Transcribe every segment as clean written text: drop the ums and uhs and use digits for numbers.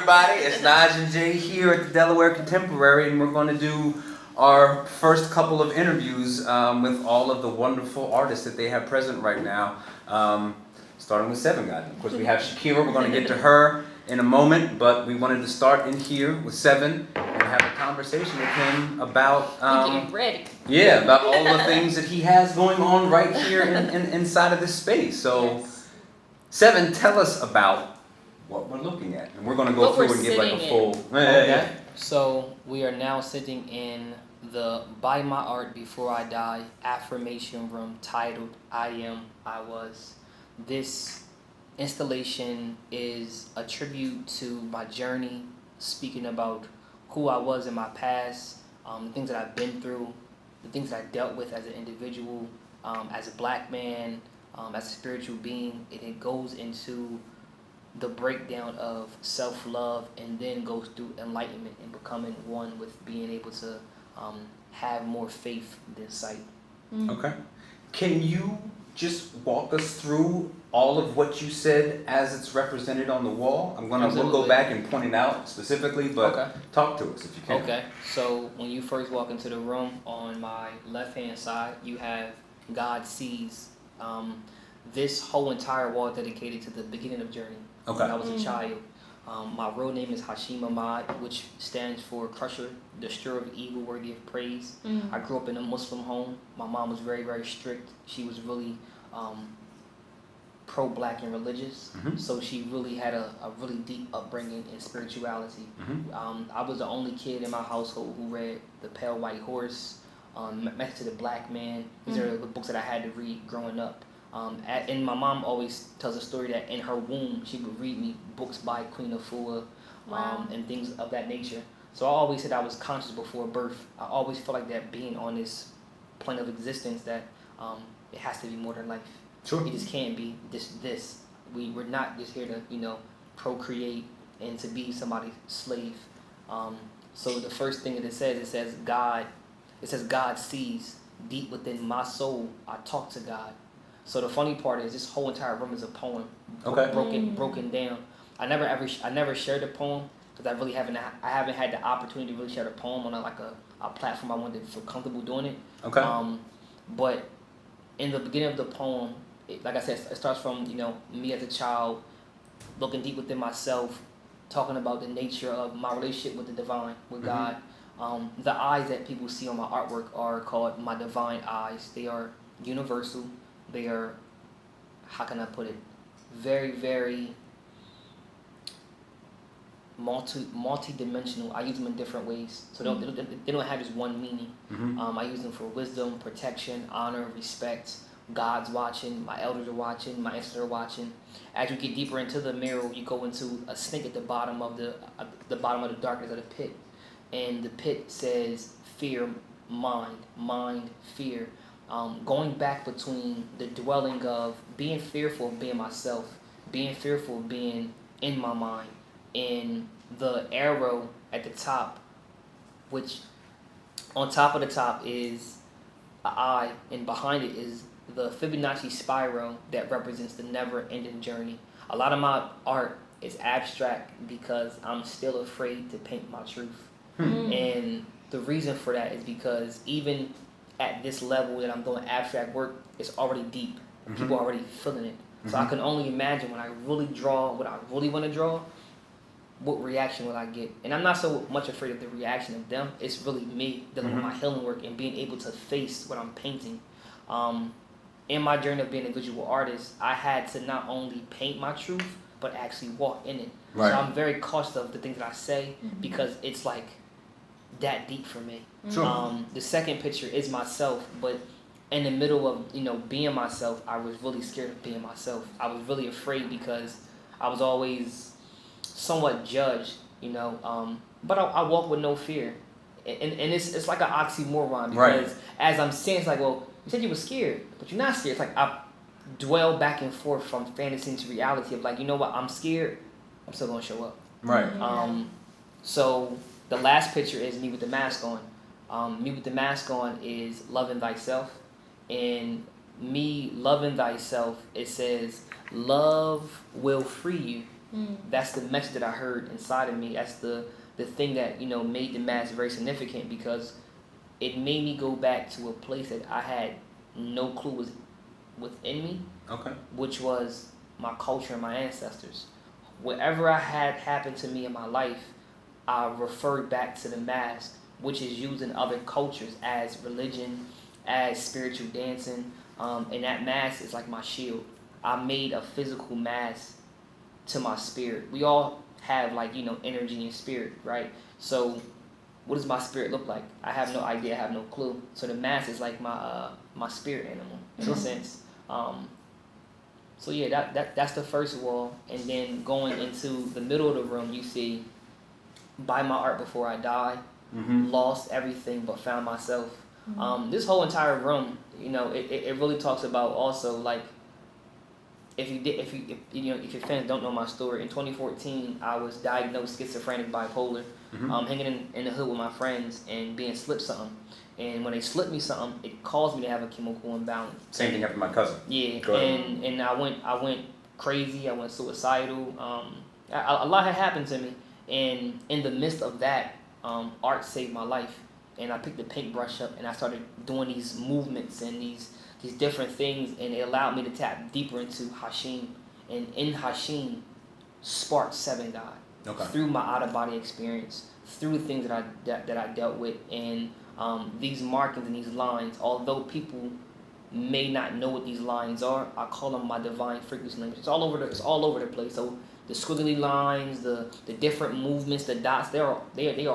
everybody? It's Naj and Jay here at the Delaware Contemporary, and we're going to do our first couple of interviews with all of the wonderful artists that they have present right now. Starting with Seven God. Of course, we have Shakira. We're going to get to her in a moment, but we wanted to start in here with Seven and have a conversation with him about getting ready. Yeah, about all the things that he has going on right here inside of this space. So, Yes. Seven, tell us about what we're looking at, and we're going to go What through we're and give like a sitting full. Okay. So we are now sitting in the Buy My Art Before I Die affirmation room titled I Am, I Was. This installation is a tribute to my journey, speaking about who I was in my past, the things that I've been through, the things that I dealt with as an individual, as a black man, as a spiritual being, and it goes into the breakdown of self-love and then goes through enlightenment and becoming one with being able to have more faith than sight. Okay. Can you just walk us through all of what you said as it's represented on the wall? We'll go Absolutely. back and point it out specifically, but Okay. talk to us if you can. Okay, so when you first walk into the room, on my left-hand side, you have God Sees. This whole entire wall dedicated to the beginning of journey. Okay. When I was a child. My real name is Hashim Ahmad, which stands for Crusher, Destroyer of Evil, Worthy of Praise. I grew up in a Muslim home. My mom was very, very strict. She was really pro-black and religious, so she really had a really deep upbringing in spirituality. I was the only kid in my household who read The Pale White Horse, Next to the Black Man. These are the books that I had to read growing up. And my mom always tells a story that in her womb she would read me books by Queen Afua, and things of that nature. So I always said I was conscious before birth. I always felt like that being on this plane of existence, that it has to be more than life. Sure. It just can't be this. We're not just here to procreate and to be somebody's slave. So the first thing that it says God sees deep within my soul. I talk to God. So the funny part is this whole entire room is a poem, Okay. broken down. I never shared the poem because I haven't had the opportunity to really share the poem on a platform I wanted to feel comfortable doing it. Okay. But in the beginning of the poem, like I said, it starts from me as a child, looking deep within myself, talking about the nature of my relationship with the divine, with God. The eyes that people see on my artwork are called my divine eyes. They are universal. They are, how can I put it, very, very multi-dimensional. I use them in different ways. So they don't have just one meaning. I use them for wisdom, protection, honor, respect. God's watching, my elders are watching, my ancestors are watching. As you get deeper into the mirror, you go into a snake at the bottom of the bottom of the darkness of the pit. And the pit says fear, mind, fear. Going back between the dwelling of being fearful of being myself, being fearful of being in my mind, and the arrow at the top, which on top of the top is an eye, and behind it is the Fibonacci spiral that represents the never-ending journey. A lot of my art is abstract because I'm still afraid to paint my truth. And the reason for that is because even at this level that I'm doing abstract work, it's already deep. People are already feeling it. So I can only imagine when I really draw what I really want to draw, what reaction will I get? And I'm not so much afraid of the reaction of them. It's really me dealing with my healing work and being able to face what I'm painting. In my journey of being a visual artist, I had to not only paint my truth, but actually walk in it. Right. So I'm very cautious of the things that I say because it's like that deep for me. Sure. The second picture is myself, but in the middle of being myself, I was really scared of being myself. I was really afraid because I was always somewhat judged, but I walk with no fear, and it's like an oxymoron because as I'm saying, it's like, well, you said you were scared, but you're not scared. It's like I dwell back and forth from fantasy into reality of like, you know what, I'm scared, I'm still gonna show up. Right. So the last picture is me with the mask on. Me with the mask on is loving thyself. And me loving thyself, it says, love will free you. That's the message that I heard inside of me. That's the thing that, made the mass very significant, because it made me go back to a place that I had no clue was within me, Okay. which was my culture and my ancestors. Whatever I had happened to me in my life, I referred back to the mask, which is used in other cultures as religion, as spiritual dancing, and that mask is like my shield. I made a physical mask to my spirit. We all have energy and spirit, right? So what does my spirit look like? I have no idea. I have no clue. So the mask is like my spirit animal in a sense. So yeah, that's the first wall, and then going into the middle of the room, you see, buy my art before I die, lost everything but found myself. This whole entire room, it really talks about also, like, if your fans don't know my story, in 2014 I was diagnosed schizophrenic, bipolar, hanging in the hood with my friends and being slipped something. And when they slipped me something, it caused me to have a chemical imbalance. Same thing happened to my cousin. Yeah, and I went crazy. I went suicidal. A lot had happened to me, and in the midst of that, art saved my life. And I picked the paintbrush up and I started doing these movements and these different things, and it allowed me to tap deeper into Hashim. And in Hashim, sparked Seven God through my out of body experience, through the things that I dealt with, and these markings and these lines. Although people may not know what these lines are, I call them my divine frequency language. It's all over the place. So the squiggly lines, the different movements, the dots, they are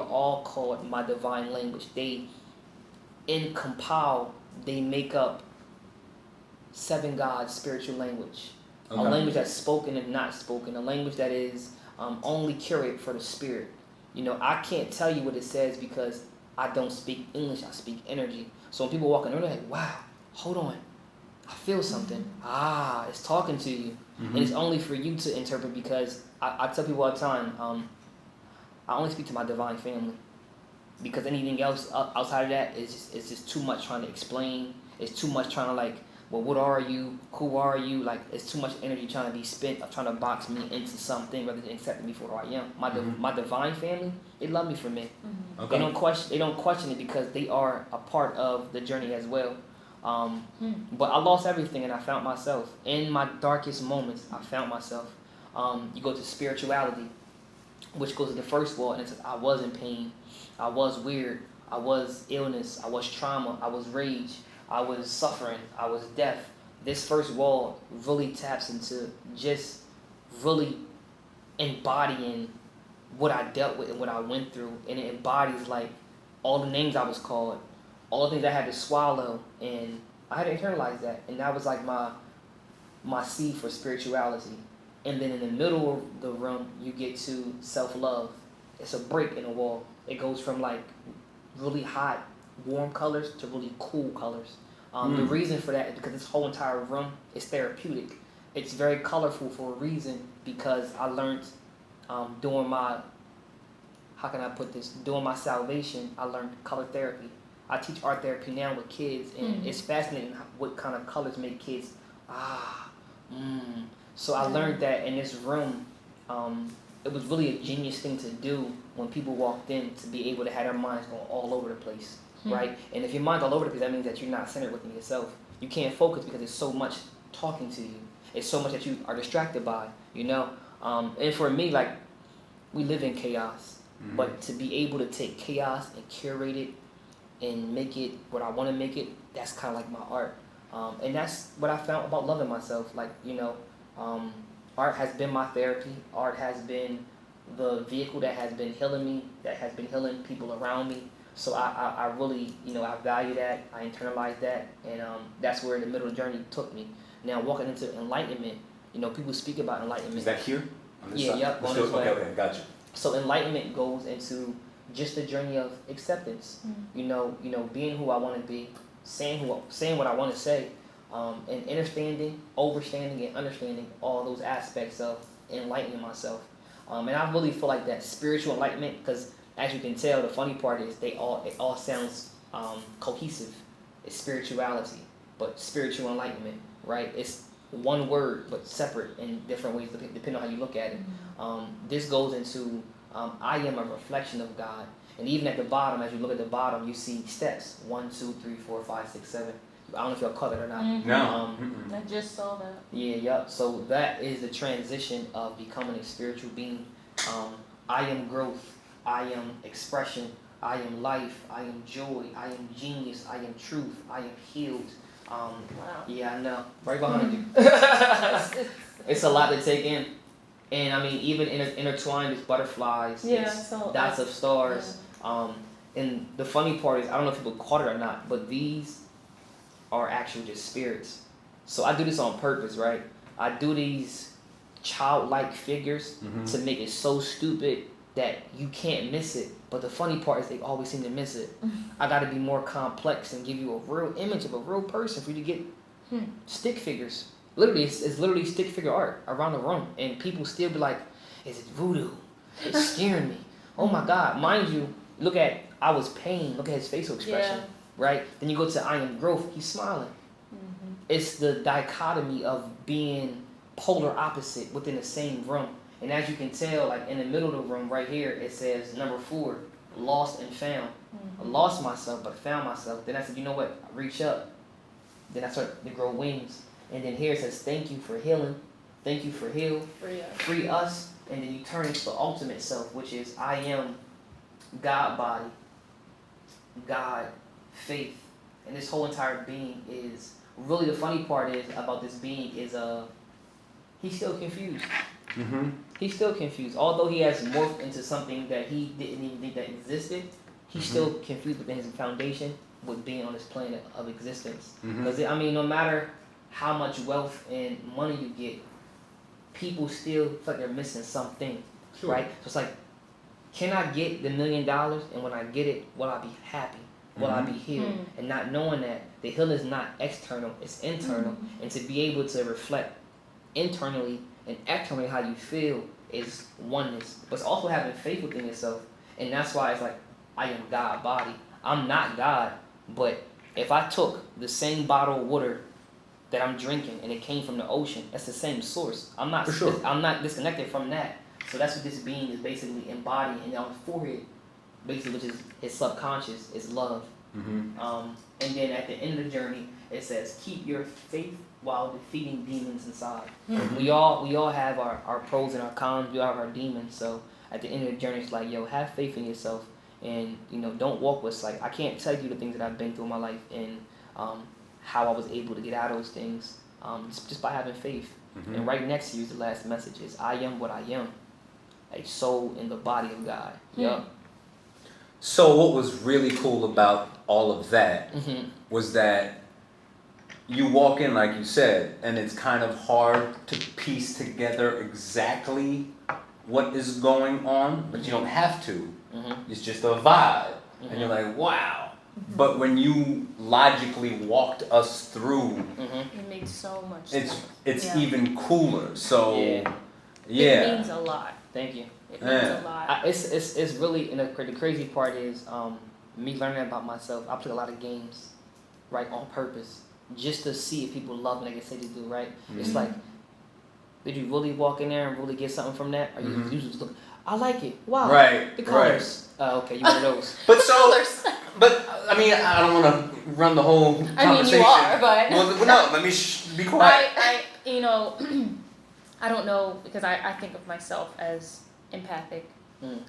all called my divine language. They they make up Seven God's spiritual language. A language that's spoken and not spoken, a language that is only curated for the spirit. I can't tell you what it says because I don't speak English, I speak energy. So when people walk in, they're like, wow, hold on, I feel something. It's talking to you. And it's only for you to interpret, because I tell people all the time, I only speak to my divine family, because anything else outside of that is just too much trying to explain. It's too much trying to, well, what are you? Who are you? It's too much energy trying to be spent of trying to box me into something rather than accepting me for who I am. My divine family, they love me for me. They don't question it, because they are a part of the journey as well. But I lost everything and I found myself. In my darkest moments, I found myself. You go to spirituality, which goes to the first wall, and it says, I was in pain, I was weird, I was illness, I was trauma, I was rage, I was suffering, I was death. This first wall really taps into just really embodying what I dealt with and what I went through, and it embodies all the names I was called, all the things I had to swallow, and I had to internalize that, and that was my seed for spirituality. And then in the middle of the room, you get to self-love. It's a break in the wall. It goes from really hot, warm colors to really cool colors. The reason for that is because this whole entire room is therapeutic. It's very colorful for a reason, because I learned during my, during my salvation, I learned color therapy. I teach art therapy now with kids, and it's fascinating what kind of colors make kids, So I learned that in this room, it was really a genius thing to do when people walked in, to be able to have their minds going all over the place, right? And if your mind's all over the place, that means that you're not centered within yourself. You can't focus because there's so much talking to you. It's so much that you are distracted by, And for me, we live in chaos, but to be able to take chaos and curate it and make it what I want to make it, that's kind of like my art. And that's what I found about loving myself. Art has been my therapy. Art has been the vehicle that has been healing me, that has been healing people around me. So I really, I value that. I internalize that. And that's where the middle of the journey took me. Now, walking into enlightenment, people speak about enlightenment. Is that here? On this side? Yep. On this way. Okay, gotcha. So enlightenment goes into just the journey of acceptance. Being who I want to be, saying what I want to say, and understanding, overstanding, and understanding all those aspects of enlightening myself. And I really feel like that spiritual enlightenment, because as you can tell, the funny part is it all sounds cohesive. It's spirituality, but spiritual enlightenment, right? one word but separate in different ways depending on how you look at it. This goes into I am a reflection of God. And even at the bottom, as you look at the bottom, you see steps. 1, 2, 3, 4, 5, 6, 7. I don't know if y'all caught it or not. No. I just saw that. Yeah. So that is the transition of becoming a spiritual being. I am growth. I am expression. I am life. I am joy. I am genius. I am truth. I am healed. Wow. Yeah, I know. Right behind you. It's a lot to take in. And I mean, even intertwined with butterflies, dots of stars. And the funny part is, I don't know if people caught it or not, but these are actually just spirits. So I do this on purpose, right? I do these childlike figures to make it so stupid that you can't miss it. But the funny part is they always seem to miss it. I got to be more complex and give you a real image of a real person for you to get stick figures. Literally, it's literally stick figure art around the room. And people still be like, is it voodoo? It's scaring me. Oh my God. Mind you, look at, I was pain. Look at his facial expression. Yeah. Right? Then you go to I am growth. He's smiling. It's the dichotomy of being polar opposite within the same room. And as you can tell, like in the middle of the room right here, it says number 4, lost and found. I lost myself, but found myself. Then I said, you know what? I reach up. Then I start to grow wings. And then here it says, thank you for healing. Thank you for heal. Free us. And then you turn into the ultimate self, which is I am God body, God faith. And this whole entire being is, really the funny part is about this being is he's still confused. He's still confused. Although he has morphed into something that he didn't even think that existed, he's still confused within his foundation with being on this planet of existence. Because I mean, no matter how much wealth and money you get, people still feel like they're missing something, right? So it's like, can I get the $1 million, and when I get it, will I be happy? Will I be healed? And not knowing that the healing is not external, it's internal. And to be able to reflect internally and externally how you feel is oneness. But it's also having faith within yourself. And that's why it's like, I am God body. I'm not God, but if I took the same bottle of water that I'm drinking and it came from the ocean, that's the same source. I'm not disconnected from that. So that's what this being is basically embodying. And on his forehead, basically, which is his subconscious, is love. And then at the end of the journey, it says, keep your faith while defeating demons inside. We all have our pros and our cons. We all have our demons. So at the end of the journey, it's like, yo, have faith in yourself. And, don't walk with sight. I can't tell you the things that I've been through in my life and how I was able to get out of those things just by having faith. And right next to you is the last message is, I am what I am, a soul in the body of God. So what was really cool about all of that was that you walk in, like you said, and it's kind of hard to piece together exactly what is going on, but you don't have to. It's just a vibe. And you're like, wow. But when you logically walked us through, it made so much sense. It's even cooler. So It means a lot. Thank you. It means a lot. It's really, and the crazy part is me learning about myself. I play a lot of games, right, on purpose, just to see if people love me like they say they do, right? It's like, did you really walk in there and really get something from that? Or you just look, I like it. Wow. Right. The colors. Okay, you one of those. But but I mean, I don't want to run the whole conversation. I mean, you are, but well, no, let me be quiet. I I don't know, because I think of myself as empathic, and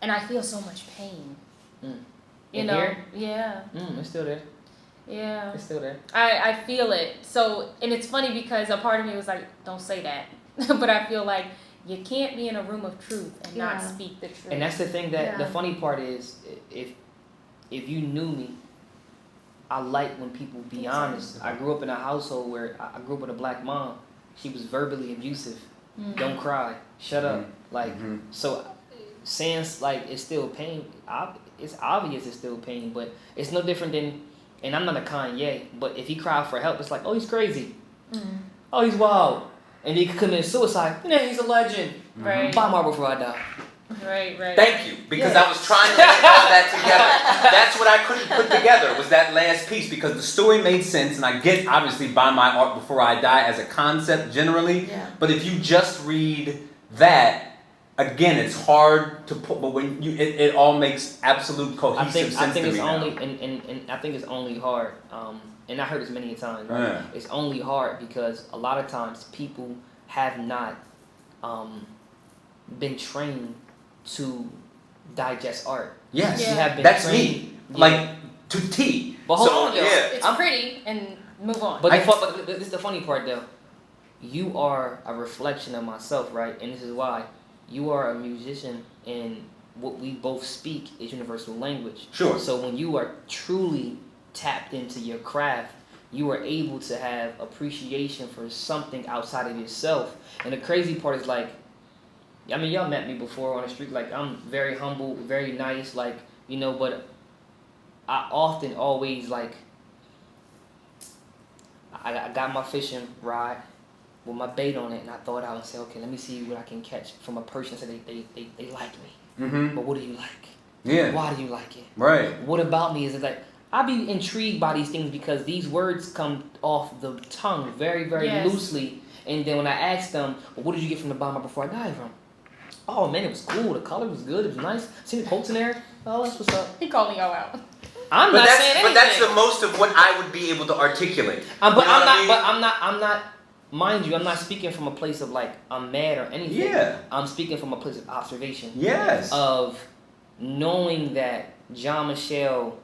I feel so much pain. You know, here? It's still there. Yeah. It's still there. I feel it. So, and it's funny because a part of me was like, don't say that, but I feel like you can't be in a room of truth and not speak the truth. And that's the thing that the funny part is, if you knew me, I like when people be honest. I grew up in a household where I grew up with a black mom. She was verbally abusive. Don't cry. Shut up. So saying like it's still pain. It's obvious it's still pain, but it's no different than. And I'm not a Kanye, but if he cried for help, it's like, oh, he's crazy. Oh, he's wild. And he could commit suicide. Yeah, he's a legend. Right. Buy Marvel before I die. Right. Thank you, because I was trying to put all that together. That's what I couldn't put together, was that last piece, because the story made sense, and I get, obviously, Buy My Art Before I Die as a concept generally, but if you just read that, again, it's hard to put, but when you, it all makes absolute cohesive sense I think to it's me only, now. and I think it's only hard, and I heard this many times, right? Yeah. It's only hard because a lot of times people have not been trained to digest art. Yes, Yeah. You have been that's trained, me, yeah. like, to T. But hold So, on, yo. yeah. It's pretty and move on. But but this is the funny part though. You are a reflection of myself, right? And this is why you are a musician, and what we both speak is universal language. Sure. So when you are truly tapped into your craft, you are able to have appreciation for something outside of yourself. And the crazy part is like, I mean, y'all met me before on the street. Like, I'm very humble, very nice, like, you know, but I often always, like, I got my fishing rod with my bait on it, and I throw it out and say, okay, let me see what I can catch from a person that say they like me. Mm-hmm. But what do you like? Yeah. Why do you like it? Right. What about me is it like, I be intrigued by these things because these words come off the tongue very, very Yes. loosely. And then when I ask them, well, what did you get from the Buy My Before I Die from? Oh man, it was cool. The color was good. It was nice. See the quotes in there? Oh, that's what's up. He calling y'all out. I'm But not that's, saying anything. but that's the most of what I would be able to articulate. But You know I'm what not. I mean? But I'm not. Mind you, I'm not speaking from a place of like I'm mad or anything. Yeah. I'm speaking from a place of observation. Yes. Of knowing that John Michelle,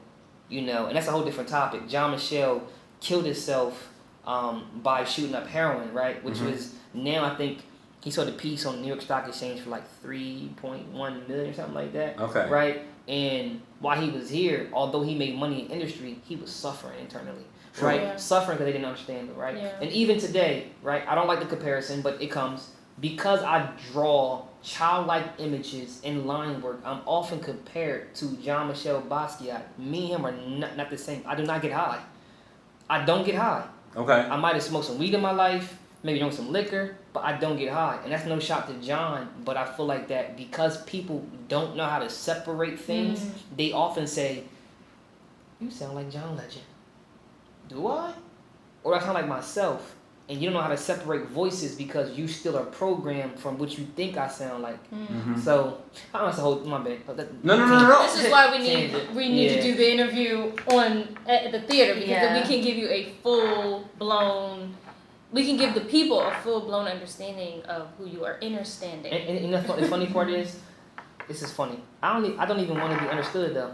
you know, and that's a whole different topic. John Michelle killed himself by shooting up heroin, right? Which was now I think he saw the piece on the New York Stock Exchange for like 3.1 million or something like that. Okay. Right? And while he was here, although he made money in industry, he was suffering internally. Sure. Right? Yeah. Suffering because they didn't understand it, right? Yeah. And even today, right? I don't like the comparison, but it comes because I draw childlike images in line work. I'm often compared to John Michel Basquiat. Me and him are not the same. I do not get high. I don't get high. Okay. I might have smoked some weed in my life, maybe drunk some liquor, but I don't get high. And that's no shot to John, but I feel like that because people don't know how to separate things, they often say, you sound like John Legend. Do I? Or I sound like myself. And you don't know how to separate voices because you still are programmed from what you think I sound like. So, I don't know, that's a whole, my bad. No. This is why we need Yeah. to do the interview at the theater, because then we Yeah. can give you a full blown. We can give the people a full blown understanding of who you are, understanding. And the funny part is, this is funny. I don't even want to be understood though.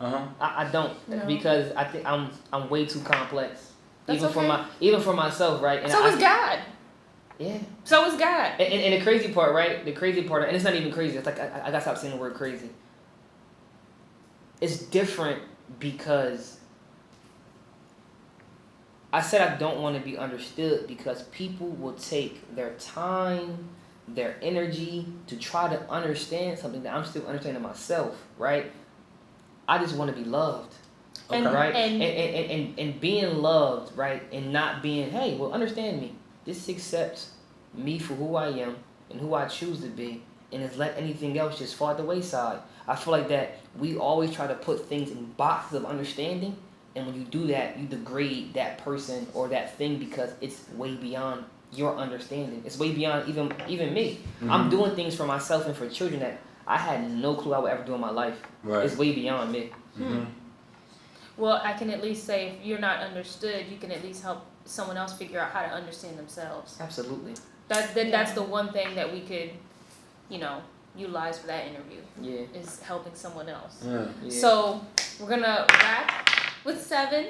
I don't No. because I think I'm way too complex. That's Even for myself, right? And So is God. Yeah. So is God. And the crazy part, right? The crazy part, and it's not even crazy. It's like I gotta stop saying the word crazy. It's different because I said I don't want to be understood because people will take their time, their energy to try to understand something that I'm still understanding myself, right? I just want to be loved. And, Right? and And being loved, right? And not being, hey, well, understand me. This accepts me for who I am and who I choose to be, and has let anything else just fall at the wayside. I feel like that we always try to put things in boxes of understanding, and when you do that, you degrade that person or that thing because it's way beyond your understanding. It's way beyond even me. I'm doing things for myself and for children that I had no clue I would ever do in my life. Right. It's way beyond me. well, I can at least say if you're not understood, you can at least help someone else figure out how to understand themselves. Absolutely. That's the one thing that we could, utilize for that interview Yeah. is helping someone else. Yeah. Yeah. So we're gonna wrap with 7,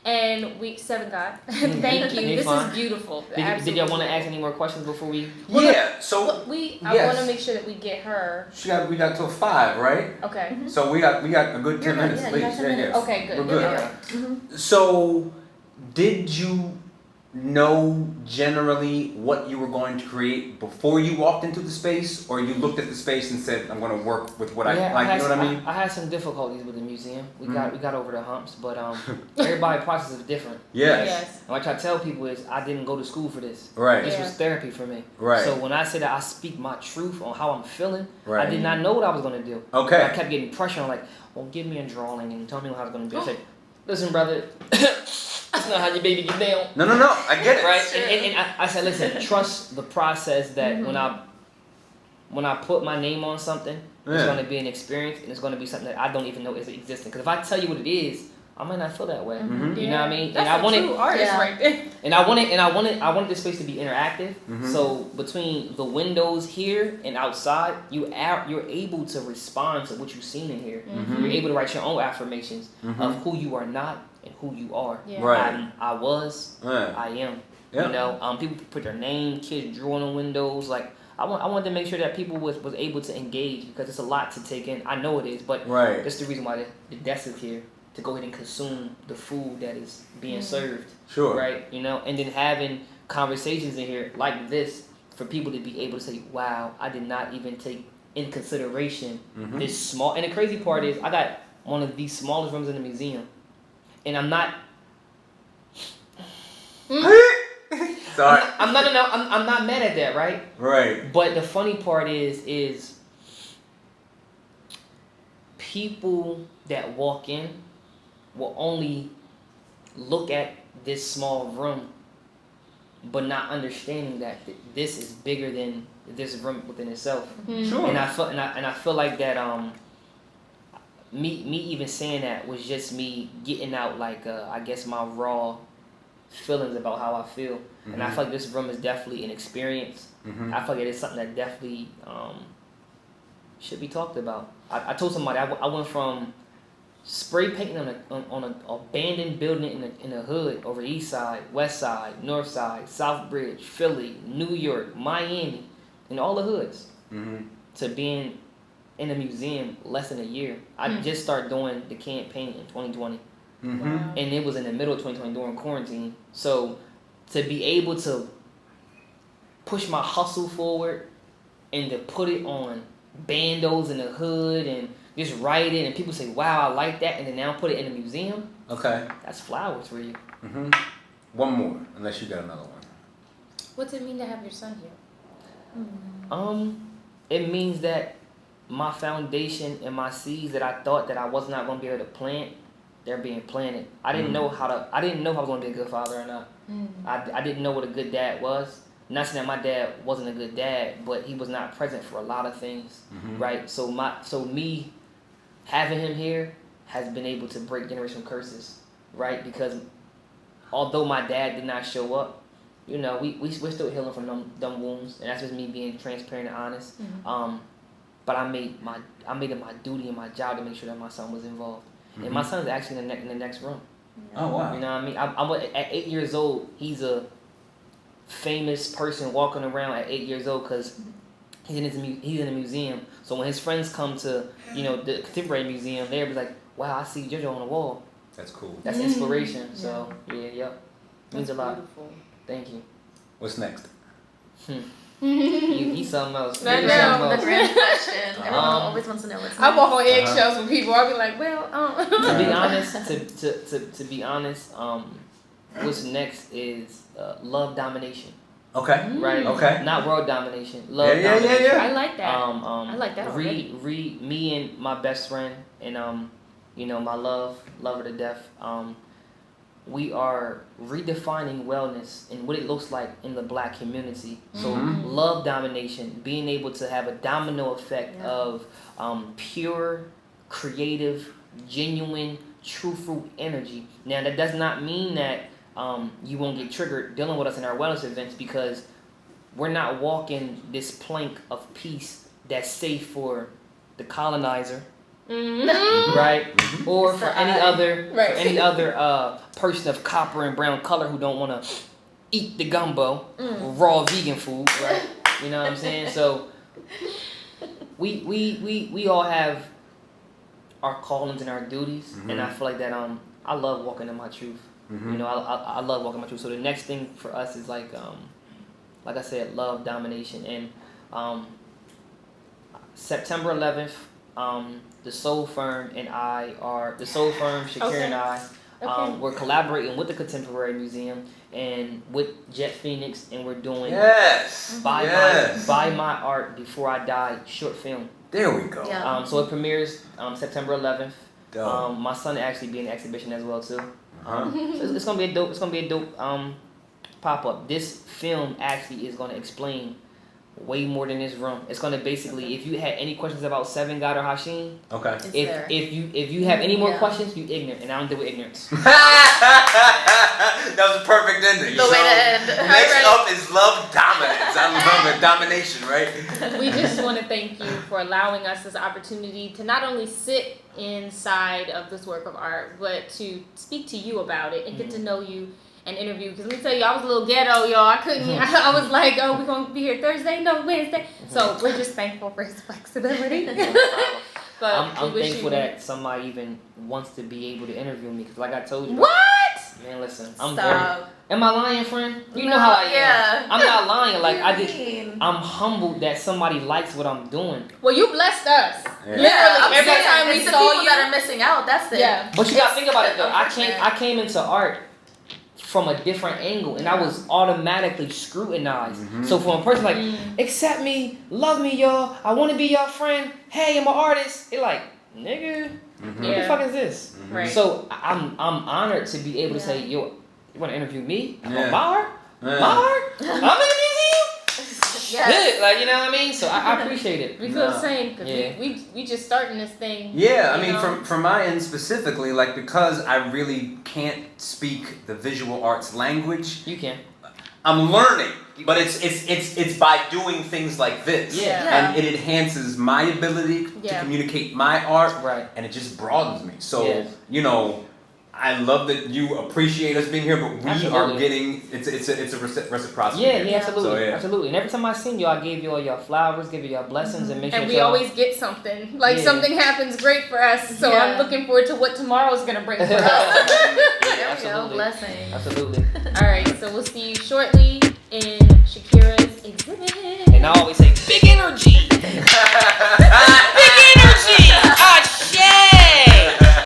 and week 7 God. Thank you. You're This fine. is beautiful. Did y'all want to Absolutely. ask any more questions before we? Yeah. So Well, I yes. want to make sure that we get her. we got till 5, right? Okay. So we got a good 10 minutes at you got least. 10 minutes. Okay. Good. We're Good. good. Good. So did you know generally what you were going to create before you walked into the space, or you looked at the space and said, "I'm going to work with what I like"? You know what I mean? I had some difficulties with the museum. We got over the humps, but everybody's process is different. Yes. And what I try to tell people is, I didn't go to school for this. Right. This was therapy for me. Right. So when I say that I speak my truth on how I'm feeling, Right. I did not know what I was going to do. Okay. I kept getting pressure on, like, well, give me a drawing and tell me how I was going to do it. I said, listen, brother, that's not how your baby get down. No, I get it. Right? And I said, listen, trust the process that when I put my name on something, it's going to be an experience, and it's going to be something that I don't even know is existing. Because if I tell you what it is, I might not feel that way. Mm-hmm. You know what I mean? That's and I wanted, true artist right there. And I wanted this space to be interactive. Mm-hmm. So between the windows here and outside, you're able to respond to what you've seen in here. Mm-hmm. You're able to write your own affirmations of who you are not and who you are. Yeah. Right. I was. Yeah. I am. Yeah. You know, people put their name, kids drew on the windows. Like I wanted to make sure that people was able to engage, because it's a lot to take in. I know it is, but Right. that's the reason why the desk is here, to go ahead and consume the food that is being served. Sure. Right. You know, and then having conversations in here like this for people to be able to say, "Wow, I did not even take in consideration this small." And the crazy part is, I got one of the smallest rooms in the museum, and I'm not. Sorry. I'm not mad at that, right? Right. But the funny part is people that walk in will only look at this small room, but not understanding that this is bigger than this room within itself. Sure. And I feel like that me even saying that was just me getting out, like I guess my raw feelings about how I feel. And I feel like this room is definitely an experience. I feel like it is something that definitely should be talked about. I told somebody I went from spray painting on an abandoned building in the hood over East Side, West Side, North Side, South Bridge, Philly, New York, Miami, and all the hoods, to being in a museum less than a year. I just started doing the campaign in 2020. Wow. And it was in the middle of 2020 during quarantine. So to be able to push my hustle forward and to put it on bandos in the hood and just write it, and people say, "Wow, I like that," and then now put it in a museum. Okay. That's flowers for you. One more, unless you got another one. What's it mean to have your son here? It means that my foundation and my seeds that I thought that I was not going to be able to plant, they're being planted. I didn't know if I was going to be a good father or not. I didn't know what a good dad was. Not saying that my dad wasn't a good dad, but he was not present for a lot of things, right? So me having him here has been able to break generational curses, right? Because although my dad did not show up, you know, we're still healing from them wounds, and that's just me being transparent and honest. But I made it my duty and my job to make sure that my son was involved, and my son's actually in the next room. Oh wow. You know what I mean? At 8 years old, he's a famous person walking around at 8 years old because he's in a museum. So when his friends come to, you know, the Contemporary Museum, they're like, "Wow, I see JoJo on the wall." That's cool. That's inspiration. So yep, means a lot. Beautiful. Thank you. What's next? He's something else. I He's know. something The else. grand question. Everyone always wants to know what's I next. walk on eggshells with people. I'll be like, well, To be honest, to be honest, what's next is love domination, Okay. right? Okay. Not world domination. Love Yeah. domination. I like that. I like that already. Me and my best friend and you know, my love her to death. We are redefining wellness and what it looks like in the Black community. So love domination, being able to have a domino effect of pure, creative, genuine, truthful energy. Now that does not mean that you won't get triggered dealing with us in our wellness events, because we're not walking this plank of peace that's safe for the colonizer, right? Or It's for the any eye. other person of copper and brown color who don't want to eat the gumbo, raw vegan food, right? You know what I'm saying? So we all have our callings and our duties, and I feel like that I love walking in my truth. You know, I love walking my truth. So the next thing for us is like I said, love, domination, and September 11th, the Soul Firm and I are Shakira and I. We're collaborating with the Contemporary Museum and with Jet Phoenix, and we're doing Buy My Art Before I Die short film. There we go. Yeah. So it premieres September 11th. Dope. My son actually be in the exhibition as well too. Uh-huh. So it's gonna be a dope pop up. This film actually is gonna explain way more than this room. It's gonna basically, if you had any questions about Seven God or Hashim, Okay. It's there. if you have any more Yeah. questions, you ignorant, and I don't deal with ignorance. That was a perfect ending. The way to end. Next Right. up is love dominance. I love it. Domination, right? We just want to thank you for allowing us this opportunity to not only sit inside of this work of art, but to speak to you about it and get to know you and interview. Because let me tell you, I was a little ghetto, y'all. I couldn't. I was like, oh, we're gonna be here Thursday, no Wednesday. So we're just thankful for his flexibility. But I'm we wish thankful you that somebody even wants to be able to interview me. Because like I told you, what? man, listen, I'm Stop. Am I lying, friend? You know how I am. Yeah. I'm not lying. Like What do I you just, mean? I'm humbled that somebody likes what I'm doing. Well, you blessed us. Yeah. Literally, every saying, time we it's the saw people you. that are missing out. That's it. Yeah. But you gotta It's think about it though. unfortunate. I came into art from a different angle, and I was automatically scrutinized. So for a person like, accept me, love me, y'all. I want to be your friend. Hey, I'm an artist. They're like, nigga, what the Yeah. fuck is this? Right. So I'm honored to be able to say, yo, you want to interview me? I'm Yeah. on my art? Yeah. My art? I'm in the museum? Yes. Good. Like, you know what I mean? So I appreciate it. We feel the No. same because Yeah. we just starting this thing. Yeah, I you mean, know? from my end specifically, like because I really can't speak the visual arts language, You can. I'm learning. But it's by doing things like this, Yeah. and it enhances my ability to Yeah. communicate my art, Right. and it just broadens me. So Yes. you know, I love that you appreciate us being here, but we Absolutely. are getting it's a reciprocity. Yeah, here. yeah, absolutely. So, yeah. Absolutely. And every time I seen you, I gave you all your flowers, give you your blessings, and make sure And that we y'all- always get something. Like Yeah. something happens great for us. So Yeah. I'm looking forward to what tomorrow's gonna bring for us. There we go. Absolutely. Blessing. Absolutely. All right, so we'll see you shortly in Shakira's exhibit. And I always say, big